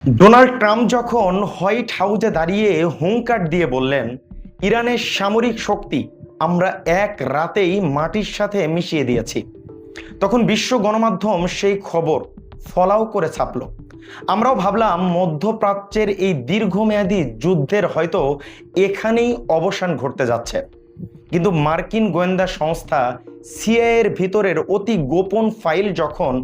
Donald Trump যখন white হাউসে দাঁড়িয়ে হুঙ্কার দিয়ে বললেন ইরানের সামরিক শক্তি আমরা এক রাতেই মাটির সাথে মিশিয়ে দিয়েছি, তখন বিশ্ব গণমাধ্যম সেই খবর ফলাও করে ছাপল। আমরাও ভাবলাম মধ্যপ্রাচ্যের এই দীর্ঘমেয়াদী যুদ্ধের হয়তো এখানেই অবসান ঘটতে যাচ্ছে। কিন্তু মার্কিন গোয়েন্দা সংস্থা সিআইএর ভিতরের অতি গোপন ফাইল যখন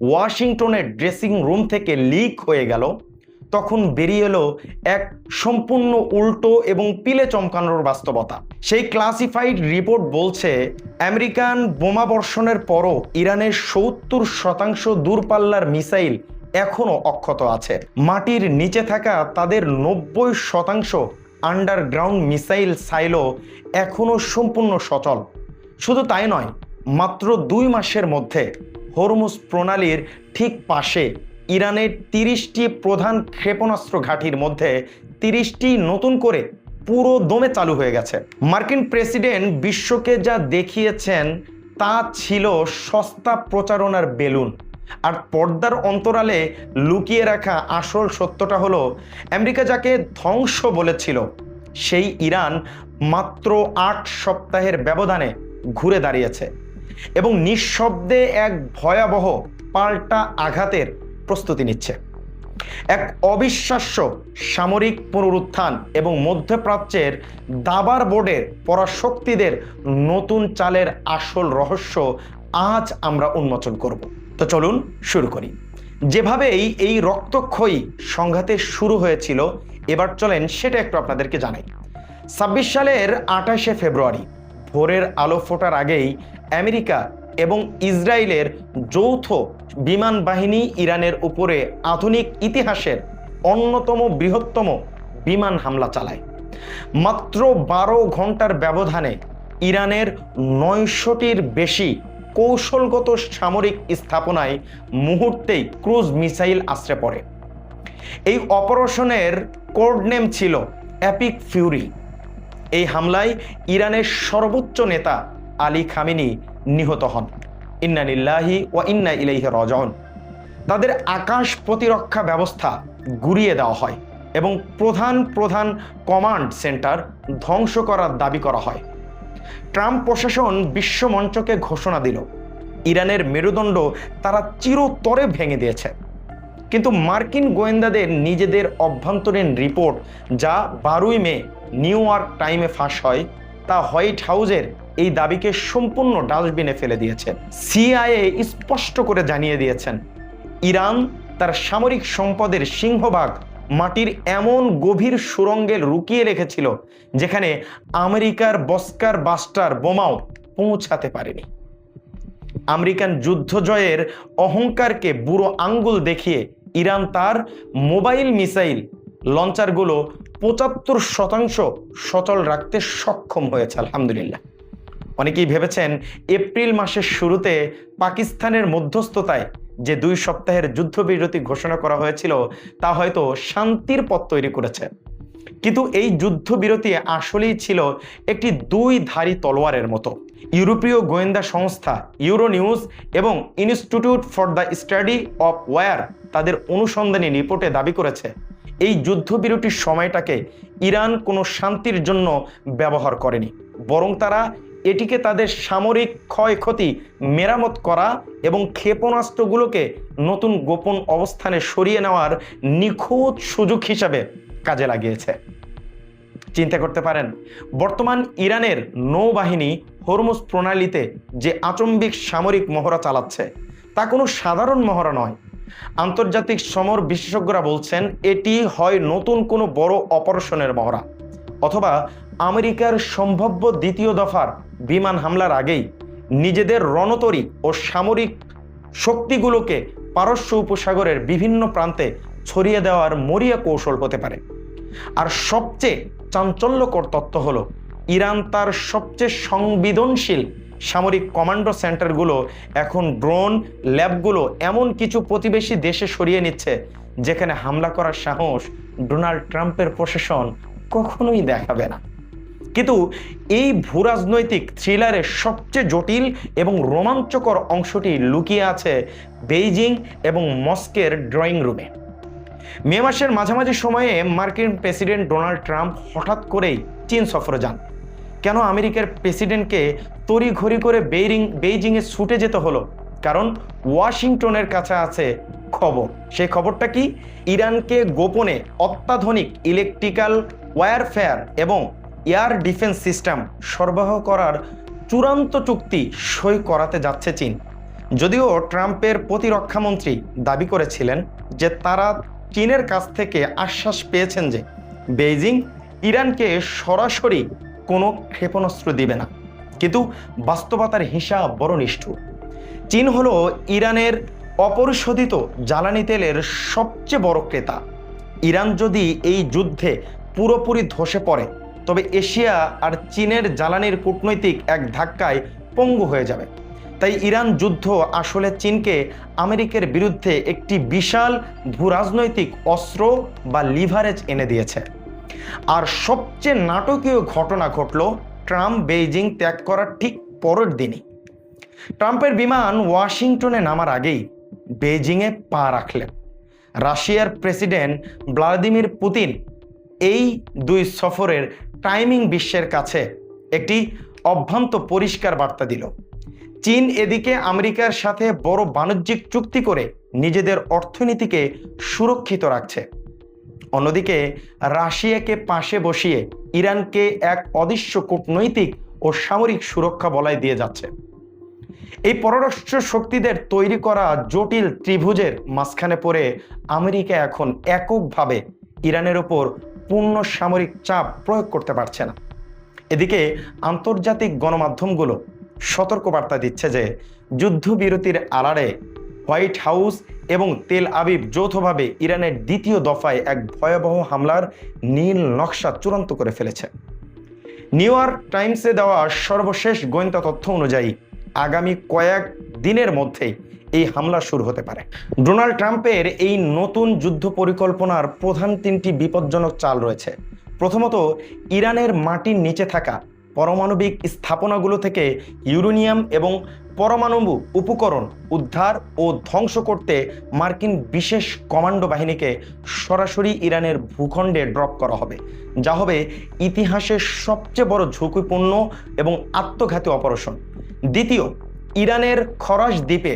ওয়াশিংটনের ড্রেসিং রুম থেকে লিক হয়ে গেল, তখন বেরিয়ে এলো এক সম্পূর্ণ উল্টো এবং পিলে চমকানোর বাস্তবতা। সেই ক্লাসিফাইড রিপোর্ট বলছে আমেরিকান বোমা বর্ষণের পরও ইরানের 70% দূরপাল্লার মিসাইল এখনো অক্ষত আছে। মাটির নিচে থাকা তাদের 90% আন্ডারগ্রাউন্ড মিসাইল সাইলো এখনো সম্পূর্ণ সচল। শুধু তাই নয়, মাত্র 2 মাসের মধ্যে হরমুজ প্রণালীর ঠিক পাশে ইরানের 30টি প্রধান ক্ষেপণাস্ত্র ঘাঁটির মধ্যে 30টি নতুন করে পুরো দমে চালু হয়ে গেছে। মার্কিন প্রেসিডেন্ট বিশ্বকে যা দেখিয়েছেন তা ছিল সস্তা প্রচারণার বেলুন। আর পর্দার অন্তরালে লুকিয়ে রাখা আসল সত্যটা হলো আমেরিকা যাকে ধ্বংস বলেছিল সেই ইরান মাত্র 8 সপ্তাহের ব্যবধানে ঘুরে দাঁড়িয়েছে এবং নিঃশব্দে এক ভয়াবহ পাল্টা আঘাতের প্রস্তুতি নিচ্ছে। এক অবিশ্বাস্য সামরিক পুনরুত্থান এবং মধ্যপ্রাচ্যের দাবার বোর্ডের পরাশক্তিদের নতুন চালের আসল রহস্য আজ আমরা উন্মোচন করব। তো চলুন শুরু করি। যেভাবেই এই রক্তক্ষয়ী সংঘাতে শুরু হয়েছিল, এবার চলেন সেটা একটু আপনাদেরকে জানাই। 26 সালের 28শে ফেব্রুয়ারি ভোরের আলো ফোটার আগেই আমেরিকা এবং ইসরায়েলের যৌথ বিমান বাহিনী ইরানের উপরে আধুনিক ইতিহাসের অন্যতম বৃহত্তম বিমান হামলা চালায়। মাত্র 12 ঘন্টার ব্যবধানে ইরানের 900টির বেশি কৌশলগত সামরিক স্থাপনায় মুহূর্তেই ক্রুজ মিসাইল আশ্রে পড়ে। এই অপারেশনের কোড নেম ছিল এপিক ফিউরি। এই হামলায় ইরানের সর্বোচ্চ নেতা আলী খামেনি নিহত হন। ইন্না লিল্লাহি ওয়া ইন্না ইলাইহি রাজিউন। তাদের আকাশ প্রতিরক্ষা ব্যবস্থা গুড়িয়ে দেওয়া হয় এবং প্রধান প্রধান কমান্ড সেন্টার ধ্বংস করার দাবি করা হয়। ট্রাম্প প্রশাসন বিশ্ব মঞ্চকে ঘোষণা দিল ইরানের মেরুদণ্ড তারা চিরতরে ভেঙে দিয়েছে। কিন্তু মার্কিন গোয়েন্দাদের নিজেদের অভ্যন্তরীণ রিপোর্ট, যা 12ই মে নিউ ইয়র্ক টাইমে ফাঁস হয়, তা হোয়াইট হাউসের এই দাবিকে সম্পূর্ণ ডাস্টবিনে ফেলে দিয়েছে। সিআইএ স্পষ্ট করে জানিয়ে দিয়েছেন ইরান তার সামরিক সম্পদের সিংহভাগ মাটির এমন গভীর সুড়ঙ্গে লুকিয়ে রেখেছিল যেখানে আমেরিকার বস্কার বাস্টার বোমাও পৌঁছাতে পারেনি। আমেরিকান যুদ্ধ জয়ের অহংকারকে বুড়ো আঙ্গুল দেখিয়ে ইরান তার মোবাইল মিসাইল লঞ্চারগুলো 75% সচল রাখতে সক্ষম হয়েছে, আলহামদুলিল্লাহ। অনেকেই ভেবেছেন এপ্রিল মাসের শুরুতে পাকিস্তানের মধ্যস্থতায় যে 2 সপ্তাহের যুদ্ধবিরতি ঘোষণা করা হয়েছিল তা হয়তো শান্তির পথ তৈরি করেছে, কিন্তু এই যুদ্ধবিরতি আসলেই ছিল একটি 2 ধারী তলোয়ারের মতো। ইউরোপীয় গোয়েন্দা সংস্থা ইউরোনিউজ এবং institute for the study of war তাদের অনুসন্ধানী রিপোর্টে দাবি করেছে এই যুদ্ধবিরতির সময়টাকে ইরান কোনো শান্তির জন্য ব্যবহার করেনি, বরং তারা এটিকে তাদের সামরিক ক্ষয়ক্ষতি মেরামত করা এবং ক্ষেপণাস্ত্রগুলোকে নতুন গোপন অবস্থানে সরিয়ে নেওয়ার নিখুঁত সুযোগ হিসাবে কাজে লাগিয়েছে। চিন্তা করতে পারেন, বর্তমান ইরানের নৌবাহিনী হরমুজ প্রণালীতে যে আচম্বিক সামরিক মহড়া চালাচ্ছে তা কোনো সাধারণ মহড়া নয়। আন্তর্জাতিক সমর বিশেষজ্ঞরা বলছেন এটি হয় নতুন কোনো বড় অপারেশনের মহড়া, অথবা আমেরিকার সম্ভাব্য দ্বিতীয় দফার বিমান হামলার আগেই নিজেদের রণতরী ও সামরিক শক্তিগুলোকে পারস্য উপসাগরের বিভিন্ন প্রান্তে ছড়িয়ে দেওয়ার মরিয়া কৌশল হতে পারে। আর সবচেয়ে চাঞ্চল্যকর তথ্য হলো ইরান তার সবচেয়ে সংবেদনশীল সামরিক কমান্ডো সেন্টারগুলো এখন ড্রোন ল্যাবগুলো এমন কিছু প্রতিবেশী দেশে সরিয়ে নিচ্ছে যেখানে হামলা করার সাহস ডোনাল্ড ট্রাম্পের প্রশাসন কখনোই দেখাবে না। কিন্তু এই ভূরাজনৈতিক থ্রিলারের সবচেয়ে জটিল এবং রোমাঞ্চকর অংশটি লুকিয়ে আছে বেইজিং এবং মস্কোর ড্রয়িং রুমে। মে মাসের মাঝামাঝি সময়ে মার্কিন প্রেসিডেন্ট ডোনাল্ড ট্রাম্প হঠাৎ করেই চীন সফরে যান। কেন আমেরিকার প্রেসিডেন্টকে তড়িঘড়ি করে বেইজিংয়ে ছুটে যেতে হলো? কারণ ওয়াশিংটনের কাছে আছে খবর। সেই খবরটা কি? ইরানকে গোপনে অত্যাধুনিক ইলেকট্রিক্যাল ওয়্যারফেয়ার এবং এয়ার ডিফেন্স সিস্টেম সরবরাহ করার চূড়ান্ত চুক্তি সই করাতে যাচ্ছে চীন। যদিও ট্রাম্পের প্রতিরক্ষামন্ত্রী দাবি করেছিলেন যে তারা চীনের কাছ থেকে আশ্বাস পেয়েছেন যে বেইজিং ইরানকে সরাসরি কোনো ক্ষেপণাস্ত্র দিবে না, কিন্তু বাস্তবতার হিসাব বড় নিষ্ঠুর। চীন হলো ইরানের অপরিশোধিত জ্বালানি তেলের সবচেয়ে বড় ক্রেতা। ইরান যদি এই যুদ্ধে পুরোপুরি ধসে পড়ে তবে এশিয়া আর চীনের জ্বালানির কূটনৈতিক এক ধাক্কায় পঙ্গু হয়ে যাবে। তাই ইরান যুদ্ধ আসলে চীনকে আমেরিকার বিরুদ্ধে একটি বিশাল ভূরাজনৈতিক অস্ত্র বা লিভারেজ এনে দিয়েছে। আর সবচেয়ে নাটকীয় ঘটনা ঘটল ট্রাম্প বেইজিং ত্যাগ করার ঠিক পরের দিনই। ট্রাম্পের বিমান ওয়াশিংটনে নামার আগেই বেইজিংয়ে পা রাখলেন। রাশিয়ার প্রেসিডেন্ট ভ্লাদিমির পুতিন এই দুই সফরের টাইমিং বিশ্বের কাছে একটি অভ্রান্ত পরিষ্কার বার্তা দিল। চীন এদিকে আমেরিকার সাথে বড় বাণিজ্যিক চুক্তি করে নিজেদের অর্থনীতিকে সুরক্ষিত রাখছে, অন্যদিকে রাশিয়াকে পাশে বসিয়ে ইরানকে এক অদৃশ্য কূটনৈতিক ও সামরিক সুরক্ষা বলয় দিয়ে যাচ্ছে। এই পররাষ্ট্র শক্তিদের তৈরি করা জটিল ত্রিভুজের মাঝখানে পড়ে আমেরিকা এখন এককভাবে ইরানের ওপর পূর্ণ সামরিক চাপ প্রয়োগ করতে পারছে না। এদিকে আন্তর্জাতিক গণমাধ্যমগুলো সতর্কবার্তা দিচ্ছে যে যুদ্ধবিরতির আড়ালে হোয়াইট হাউস এবং তেল আবিব যৌথভাবে ইরানের দ্বিতীয় দফায় এক ভয়াবহ হামলার নীল নকশা চূড়ান্ত করে ফেলেছে। নিউ ইয়র্ক টাইমসে দেওয়া সর্বশেষ গোয়েন্দা তথ্য অনুযায়ী আগামী কয়েক দিনের মধ্যেই এই হামলা শুরু হতে পারে। ডোনাল্ড ট্রাম্পের এই নতুন যুদ্ধ পরিকল্পনার প্রধান তিনটি বিপজ্জনক চাল রয়েছে। প্রথমত, ইরানের মাটির নিচে থাকা পারমাণবিক স্থাপনাগুলো থেকে ইউরেনিয়াম এবং পরমাণু উপকরণ উদ্ধার ও ধ্বংস করতে মার্কিন বিশেষ কমান্ডো বাহিনীকে সরাসরি ইরানের ভূখণ্ডে ড্রপ করা হবে, যা হবে ইতিহাসের সবচেয়ে বড় ঝুঁকিপূর্ণ এবং আত্মঘাতী অপারেশন। দ্বিতীয়, ইরানের খরাস দ্বীপে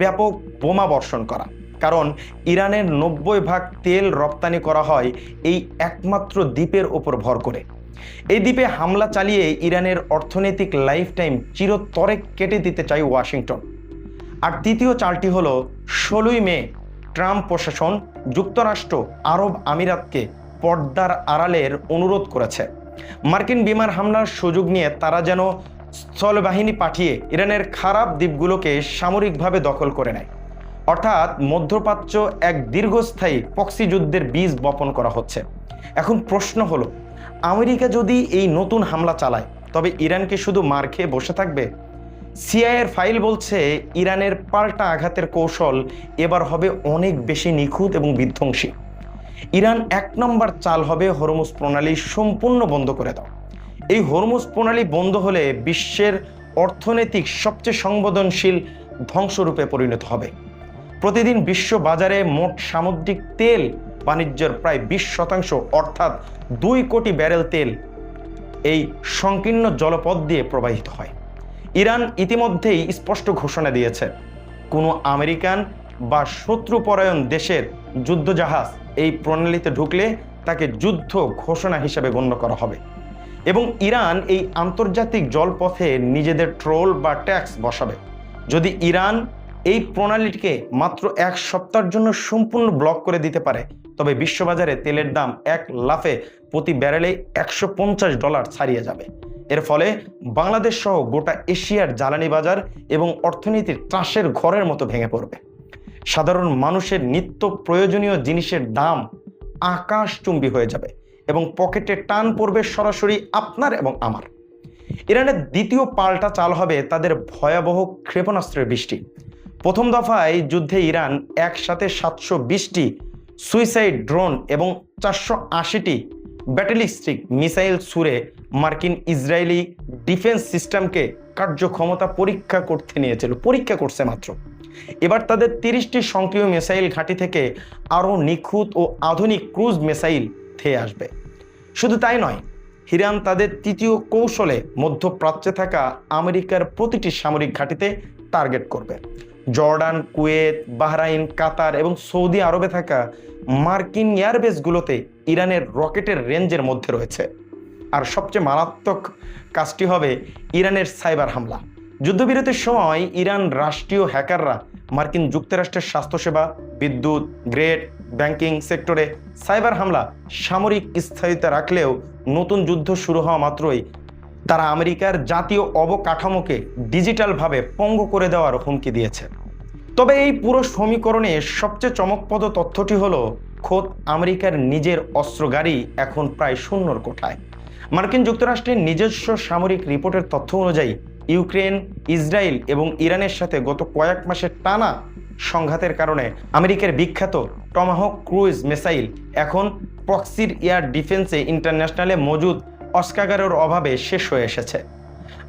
ব্যাপক বোমা বর্ষণ করা, কারণ ইরানের 90% তেল রপ্তানি করা হয় এই একমাত্র দ্বীপের উপর ভর করে। এই দ্বীপে হামলা চালিয়ে ইরানের অর্থনৈতিক লাইফ টাইম চিরতরে কেটে দিতে চায় ওয়াশিংটন। আর তৃতীয় চালটি হলো 16 মে ট্রাম্প প্রশাসন যুক্তরাষ্ট্র আরব আমিরাতকে পর্দার আড়ালের অনুরোধ করেছে। মার্কিন বিমান হামলার সুযোগ নিয়ে তারা যেন স্থলবাহিনী পাঠিয়ে ইরানের খারাপ দ্বীপগুলোকে সামরিকভাবে দখল করে নেয়। অর্থাৎ মধ্যপ্রাচ্য এক দীর্ঘস্থায়ী প্রক্সি যুদ্ধের বীজ বপন করা হচ্ছে। এখন প্রশ্ন হলো, আমেরিকা যদি এই নতুন হামলা চালায় তবে ইরানকে শুধু মার খেয়ে বসে থাকবে? সিআইএর ফাইল বলছে ইরানের পাল্টা আঘাতের কৌশল এবার হবে অনেক বেশি নিখুঁত এবং বিধ্বংসী। ইরান 1 নম্বর চাল হবে হরমুজ প্রণালী সম্পূর্ণ বন্ধ করে দাও। এই হরমুজ প্রণালী বন্ধ হলে বিশ্বের অর্থনৈতিক সবচেয়ে সংবেদনশীল ধ্বংসরূপে পরিণত হবে। প্রতিদিন বিশ্ব বাজারে মোট সামুদ্রিক তেল বাণিজ্যের প্রায় 20% অর্থাৎ 2 কোটি ব্যারেল তেল এই সংকীর্ণ জলপথ দিয়ে প্রবাহিত হয়। ইরান ইতিমধ্যেই স্পষ্ট ঘোষণা দিয়েছে, কোনো আমেরিকান বা শত্রুপরায়ণ দেশের যুদ্ধজাহাজ এই প্রণালীতে ঢুকলে তাকে যুদ্ধ ঘোষণা হিসেবে গণ্য করা হবে এবং ইরান এই আন্তর্জাতিক জলপথে নিজেদের ট্রোল বা ট্যাক্স বসাবে। যদি ইরান এই প্রণালীটিকে মাত্র 1 সপ্তাহের জন্য সম্পূর্ণ ব্লক করে দিতে পারে তবে বিশ্ববাজারে তেলের দাম 1 লাফে প্রতি ব্যারেলে $150 ছাড়িয়ে যাবে। এর ফলে বাংলাদেশ সহ গোটা এশিয়ার জ্বালানি বাজার এবং অর্থনীতির ত্রাসের ঘরের মতো ভেঙে পড়বে। সাধারণ মানুষের নিত্য প্রয়োজনীয় জিনিসের দাম আকাশচুম্বী হয়ে যাবে এবং পকেটে টান পড়বে সরাসরি আপনার এবং আমার। ইরানের দ্বিতীয় পাল্টা চাল হবে তাদের ভয়াবহ ক্ষেপণাস্ত্রের বৃষ্টি। প্রথম দফায় যুদ্ধে ইরান একসাথে 720টি সুইসাইড ড্রোন এবং 480টি ব্যালিস্টিক মিসাইল ছুড়ে মার্কিন ইসরায়েলি ডিফেন্স সিস্টেমকে কার্যক্ষমতা পরীক্ষা করতে নিয়েছিল। পরীক্ষা করছে মাত্র। এবার তাদের 30টি সক্রিয় মিসাইল ঘাঁটি থেকে আরও নিখুঁত ও আধুনিক ক্রুজ মিসাইল ধেয়ে আসবে। শুধু তাই নয়, ইরান তাদের তৃতীয় কৌশলে মধ্যপ্রাচ্যে থাকা আমেরিকার প্রতিটি সামরিক ঘাঁটিতে টার্গেট করবে। জর্ডান, কুয়েত, বাহরাইন, কাতার এবং সৌদি আরবে থাকা মার্কিন এয়ারবেসগুলোতে ইরানের রকেটের রেঞ্জের মধ্যে রয়েছে। আর সবচেয়ে মারাত্মক কাজটি হবে ইরানের সাইবার হামলা। যুদ্ধবিরতির সময় ইরান রাষ্ট্রীয় হ্যাকাররা মার্কিন যুক্তরাষ্ট্রের স্বাস্থ্যসেবা, বিদ্যুৎ, গ্রেড, ব্যাংকিং সেক্টরে সাইবার হামলা সামরিক স্থিতিতে রাখলেও নতুন যুদ্ধ শুরু হওয়া মাত্রই তারা আমেরিকার জাতীয় অবকাঠামোকে ডিজিটালভাবে পঙ্গু করে দেওয়ার হুমকি দিয়েছে। তবে এই পুরো সমীকরণে সবচেয়ে চমকপ্রদ তথ্যটি হলো খোদ আমেরিকার নিজের অস্ত্র গাড়ি এখন প্রায় শূন্যর কোঠায়। মার্কিন যুক্তরাষ্ট্রের নিজস্ব সামরিক রিপোর্টের তথ্য অনুযায়ী ইউক্রেন, ইসরায়েল এবং ইরানের সাথে গত কয়েক মাসের টানা সংঘাতের কারণে আমেরিকার বিখ্যাত টমাহক ক্রুজ মিসাইল এখন প্রক্সির এয়ার ডিফেন্সে ইন্টারন্যাশনালে মজুদ অস্ত্রাগারের অভাবে শেষ হয়ে এসেছে।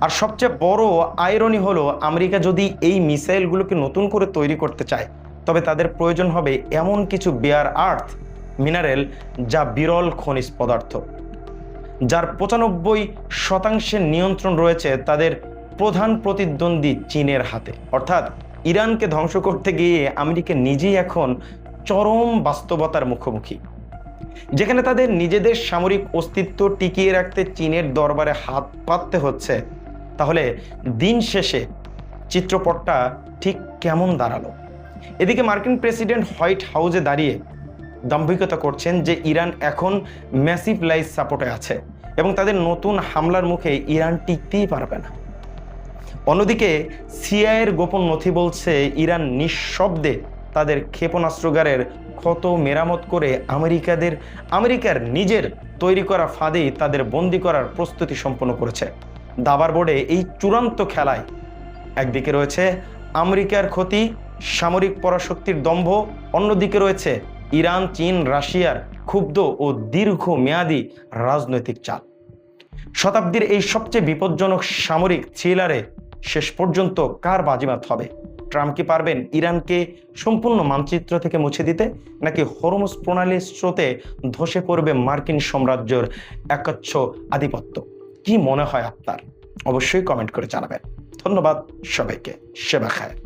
আর সবচেয়ে বড় আইরনি হলো, আমেরিকা যদি এই মিসাইলগুলোকে নতুন করে তৈরি করতে চায় তবে তাদের প্রয়োজন হবে এমন কিছু বেয়ার আর্থ মিনারেল, যা বিরল খনিজ পদার্থ, যার 95% নিয়ন্ত্রণ রয়েছে তাদের প্রধান প্রতিদ্বন্দ্বী চীনের হাতে। অর্থাৎ ইরানকে ধ্বংস করতে গিয়ে আমেরিকা নিজেই এখন চরম বাস্তবতার মুখোমুখি, যেখানে তাদের নিজেদের সামরিক অস্তিত্ব টিকিয়ে রাখতে চীনের দরবারে হাত পাততে হচ্ছে। তাহলে দিন শেষে চিত্রপটটা ঠিক কেমন দাঁড়ালো? এদিকে মার্কিন প্রেসিডেন্ট হোয়াইট হাউসে দাঁড়িয়ে দাম্ভিকতা করছেন যে ইরান এখন ম্যাসিভ লাইফ সাপোর্টে আছে এবং তাদের নতুন হামলার মুখে ইরান টিকতেই পারবে না। অন্যদিকে সিআইএর গোপন নথি বলছে ইরান নিঃশব্দে তাদের ক্ষেপণাস্ত্রাগারের ক্ষত মেরামত করে আমেরিকার নিজের তৈরি করা ফাঁদেই তাদের বন্দী করার প্রস্তুতি সম্পন্ন করেছে। দাবার বোর্ডে এই চূড়ান্ত খেলায় একদিকে রয়েছে আমেরিকার ক্ষতি, সামরিক পরাশক্তির দম্ভ, অন্যদিকে রয়েছে ইরান, চীন, রাশিয়ার ক্ষুব্ধ ও দীর্ঘমেয়াদী রাজনৈতিক চাপ। শতাব্দীর এই সবচেয়ে বিপজ্জনক সামরিক থ্রিলারে শেষ পর্যন্ত কার বাজিমাত হবে? ট্রাম্প কি পারবেন ইরানকে সম্পূর্ণ মানচিত্র থেকে মুছে দিতে, নাকি হরমুজ প্রণালীর স্রোতে ধসে পড়বে মার্কিন সাম্রাজ্যের একচ্ছ আধিপত্য? কি মনে হয় আপনার? অবশ্যই কমেন্ট করে জানাবেন। ধন্যবাদ সবাইকে। সেবা খায়ের।